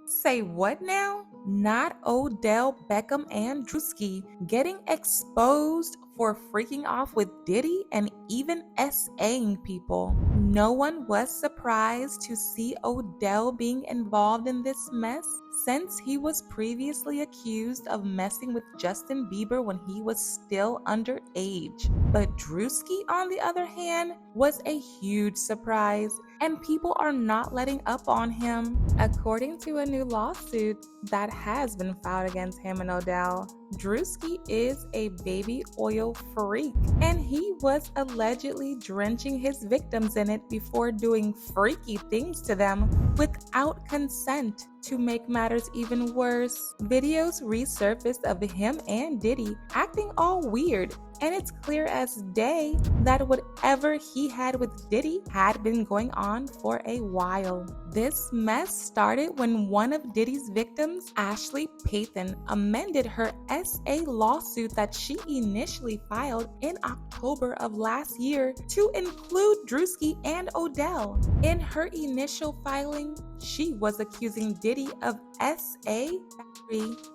Say what now? Not Odell Beckham and Druski getting exposed for freaking off with Diddy and even SAing people. No one was surprised to see Odell being involved in this mess since he was previously accused of messing with Justin Bieber when he was still underage. But Druski, on the other hand, was a huge surprise, and people are not letting up on him. According to a new lawsuit that has been filed against him and Odell, Druski is a baby oil freak, and he was allegedly drenching his victims in it before doing freaky things to them without consent. To make matters even worse, videos resurfaced of him and Diddy acting all weird, and it's clear as day that whatever he had with Diddy had been going on for a while. This mess started when one of Diddy's victims, Ashley Pathan, amended her SA lawsuit that she initially filed in October of last year to include Druski and Odell. In her initial filing, she was accusing Diddy of SA,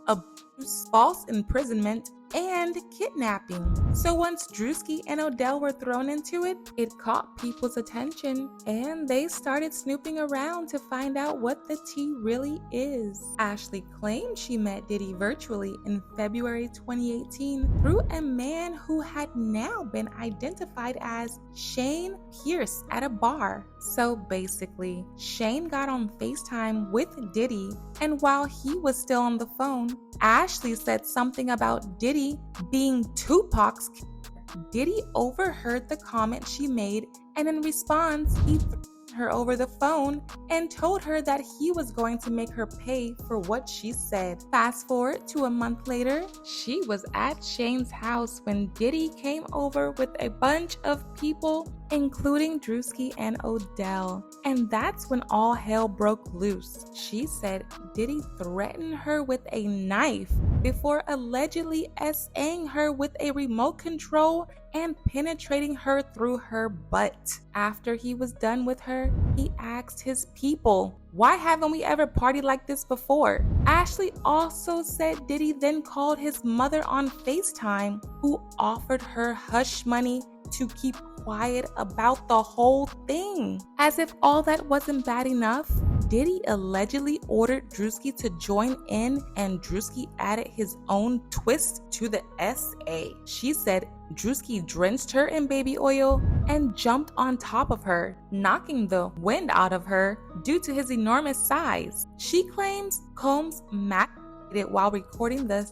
abuse, false imprisonment, and kidnapping. So once Druski and Odell were thrown into it, it caught people's attention, and they started snooping around to find out what the tea really is. Ashley claimed she met Diddy virtually in February 2018 through a man who had now been identified as Shane Pierce at a bar. So basically, Shane got on FaceTime with Diddy, and while he was still on the phone, Ashley said something about Diddy being Tupac's killer. Diddy overheard the comment she made, and in response, he threatened her over the phone and told her that he was going to make her pay for what she said. Fast forward to a month later, she was at Shane's house when Diddy came over with a bunch of people, including Druski and Odell. And that's when all hell broke loose. She said Diddy threatened her with a knife before allegedly SAing her with a remote control and penetrating her through her butt. After he was done with her, he asked his people, "Why haven't we ever partied like this before?" Ashley also said Diddy then called his mother on FaceTime, who offered her hush money to keep quiet about the whole thing. As if all that wasn't bad enough, Diddy allegedly ordered Druski to join in, and Druski added his own twist to the SA. She said Druski drenched her in baby oil and jumped on top of her, knocking the wind out of her due to his enormous size. She claims Combs masturbated while recording this.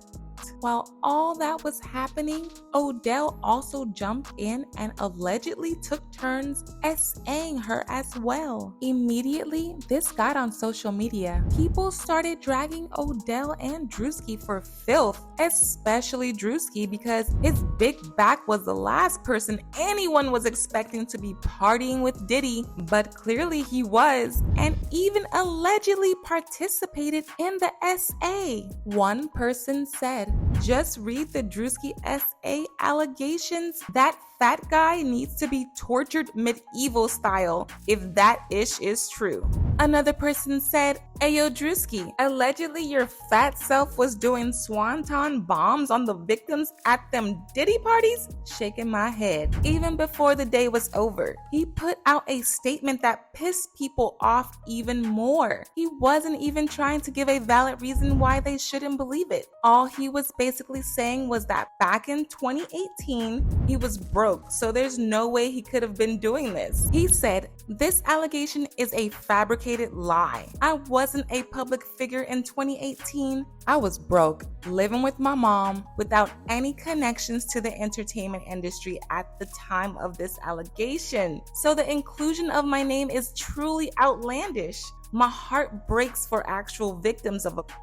While all that was happening, Odell also jumped in and allegedly took turns SAing her as well. Immediately, this got on social media. People started dragging Odell and Druski for filth, especially Druski because his big back was the last person anyone was expecting to be partying with Diddy, but clearly he was, and even allegedly participated in the SA. One person said, "Just read the Druski SA allegations. That fat guy needs to be tortured medieval style if that ish is true." Another person said, "Ayo Druski, allegedly your fat self was doing swanton bombs on the victims at them Diddy parties?" Shaking my head. Even before the day was over, he put out a statement that pissed people off even more. He wasn't even trying to give a valid reason why they shouldn't believe it. All he was basically saying was that back in 2018, he was broke, so there's no way he could have been doing this. He said, "This allegation is a fabricated lie. I wasn't a public figure in 2018. I was broke, living with my mom, without any connections to the entertainment industry at the time of this allegation. So the inclusion of my name is truly outlandish. My heart breaks for actual victims of abuse.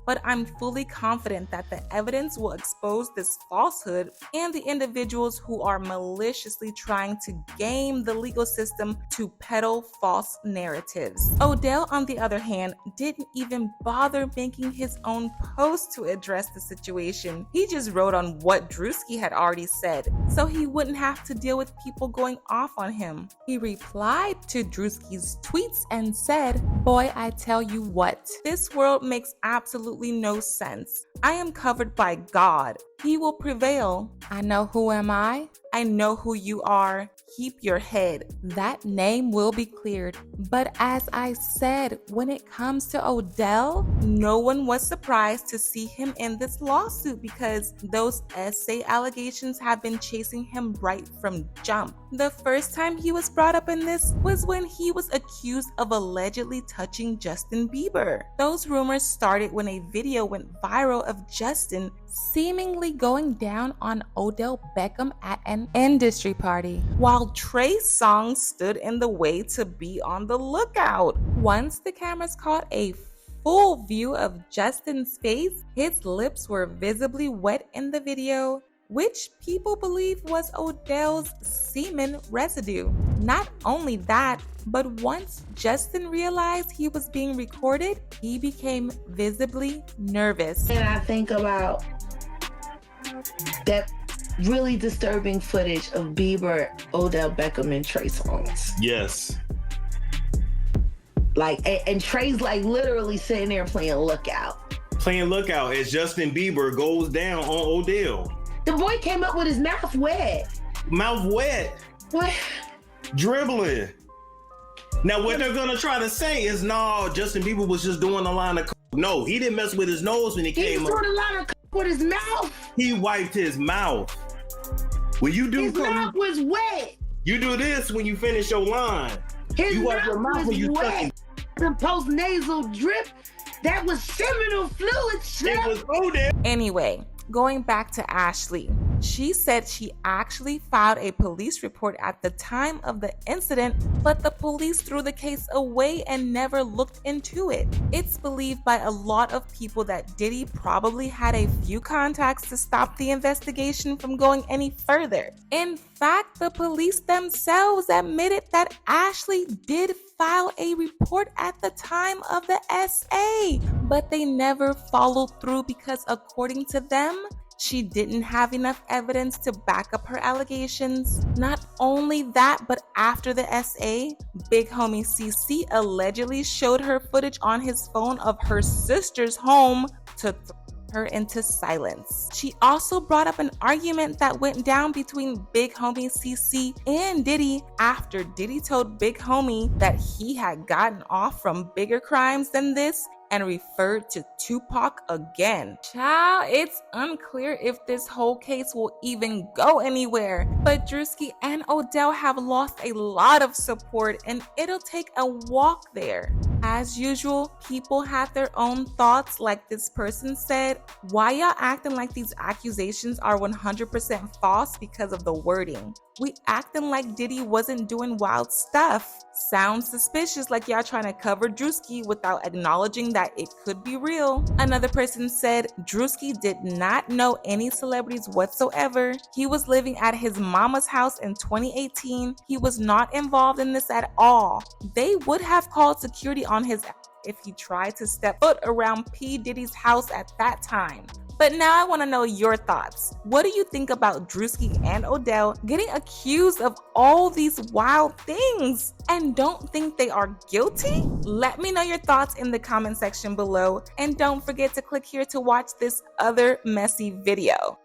but I'm fully confident that the evidence will expose this falsehood and the individuals who are maliciously trying to game the legal system to peddle false narratives. Odell, on the other hand, didn't even bother making his own post to address the situation. He just wrote on what Druski had already said, so he wouldn't have to deal with people going off on him. He replied to Druski's tweets and said, "Boy, I tell you what, this world makes absolutely no sense. I am covered by God. He will prevail. I know who am I? I know who you are. Keep your head. That name will be cleared." But as I said, when it comes to Odell, no one was surprised to see him in this lawsuit because those SA allegations have been chasing him right from jump. The first time he was brought up in this was when he was accused of allegedly touching Justin Bieber. Those rumors started when a video went viral of Justin seemingly going down on Odell Beckham at an industry party, while Trey's song stood in the way to be on the lookout. Once the cameras caught a full view of Justin's face, his lips were visibly wet in the video, which people believe was Odell's semen residue. Not only that, but once Justin realized he was being recorded, he became visibly nervous. And I think about that really disturbing footage of Bieber, Odell Beckham, and Trey songs. Yes. And Trey's literally sitting there playing Lookout. Playing Lookout as Justin Bieber goes down on Odell. The boy came up with his mouth wet. Mouth wet. What? Dribbling. Now what they're gonna try to say is, no, Justin Bieber was just doing a line of coke. No, he didn't mess with his nose when he came was up. doing a line of coke with his mouth. He wiped his mouth. When you do his mouth was wet. You do this when you finish your line. His you wipe your mouth when you wet. The post-nasal drip, that was seminal fluid. It was Odell. Anyway, going back to Ashley, she said she actually filed a police report at the time of the incident, but the police threw the case away and never looked into it. It's believed by a lot of people that Diddy probably had a few contacts to stop the investigation from going any further. In fact, the police themselves admitted that Ashley did file a report at the time of the SA, but they never followed through because, according to them, she didn't have enough evidence to back up her allegations. Not only that, but after the SA, Big Homie CC allegedly showed her footage on his phone of her sister's home to throw her into silence. She also brought up an argument that went down between Big Homie CC and Diddy after Diddy told Big Homie that he had gotten off from bigger crimes than this and referred to Tupac again. Child, it's unclear if this whole case will even go anywhere, but Druski and Odell have lost a lot of support and it'll take a walk there. As usual, people have their own thoughts, like this person said, "Why y'all acting like these accusations are 100% false because of the wording? We acting like Diddy wasn't doing wild stuff. Sounds suspicious, like y'all trying to cover Druski without acknowledging that it could be real." Another person said Druski did not know any celebrities whatsoever. He was living at his mama's house in 2018. He was not involved in this at all. They would have called security on his ass if he tried to step foot around P. Diddy's house at that time. But now I want to know your thoughts. What do you think about Druski and Odell getting accused of all these wild things and don't think they are guilty? Let me know your thoughts in the comment section below, and don't forget to click here to watch this other messy video.